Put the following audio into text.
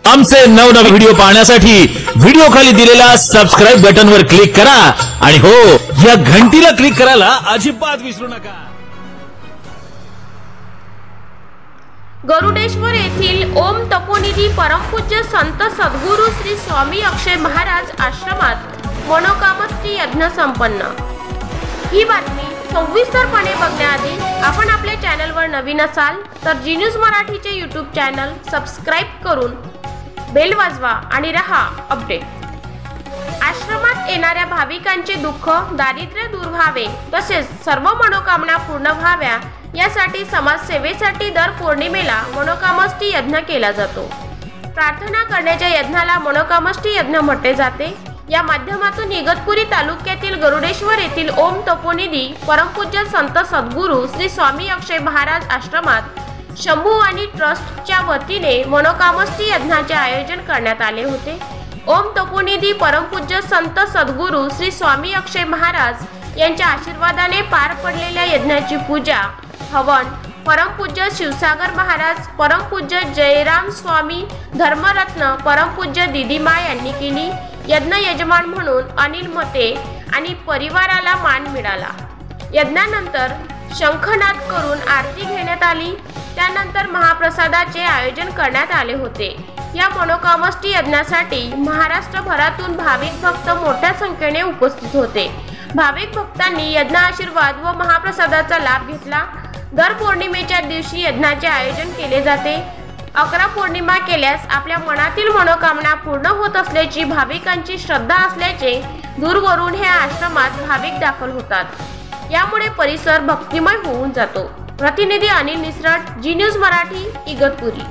आमचे नवनवीन व्हिडिओ पाहण्यासाठी व्हिडिओ खाली दिलेल्या सबस्क्राइब बटनवर क्लिक करा आणि हो या घंटीला क्लिक करायला अजिबात विसरू नका। गरुडेश्वर येथील ओम तपोनिधी परमपूज्य संत सद्गुरू श्री स्वामी अक्षय महाराज आश्रमात मनोकामष्टी यज्ञ संपन्न। ही बातमी सविस्तरपणे बघण्याआधी आपण आपल्या चॅनलवर नवीन असाल तर जी न्यूज मराठीचे यूट्यूब चॅनल सबस्क्राइब करून बेल वाजवा आणि रहा अपडेट। आश्रमात येणाऱ्या भाविकांचे दुःख दारिद्र्य दूर व्हावे तसेच सर्व मनोकामना पूर्ण व्हाव्या यासाठी समाजसेवेसाठी दर पौर्णिमेला मनोकामष्टी यज्ञ केला जातो। प्रार्थना करण्याच्या यज्ञाला मनोकामष्टी यज्ञ म्हटले जाते। या माध्यमातून इगतपुरी तालुक्यातील गरुडेश्वर येथील ओम तपोनिधी परमपूज्य संत सद्गुरू श्री स्वामी अक्षय महाराज आश्रमात शंभू आणि ट्रस्टच्या वतीने मनोकामष्टी यज्ञाचे आयोजन करण्यात आले होते। ओम तपोनिधी परमपूज्य संत सद्गुरू श्री स्वामी अक्षय महाराज यांच्या आशीर्वादाने पार पडलेल्या यज्ञाची पूजा हवन परमपूज्य शिवसागर महाराज परमपूज्य जयराम स्वामी धर्मरत्न परमपूज्य दिदीमा यांनी केली। यज्ञ यजमान म्हणून अनिल मते आणि परिवाराला मान मिळाला। यज्ञानंतर शंखनाद करून आरती घेण्यात आली। त्यानंतर महाप्रसादाचे आयोजन करण्यात आले होते। या मनोकामष्टी यज्ञासाठी महाराष्ट्रभरातून भाविक भक्त मोठ्या संख्येने उपस्थित होते। भाविक भक्तांनी यज्ञ आशीर्वाद व महाप्रसादाचा लाभ घेतला। दर पौर्णिमेच्या दिवशी यज्ञाचे आयोजन केले जाते। 11 पौर्णिमा केल्यास आपल्या मनातील मनोकामना पूर्ण होत असल्याची भाविकांची श्रद्धा असल्याचे दूरवरून हे आश्रमात भाविक दाखल होतात। यामुळे परिसर भक्तिमय होऊन जातो। प्रतिनिधी अनिल निसरट, जी न्यूज मराठी, इगतपुरी।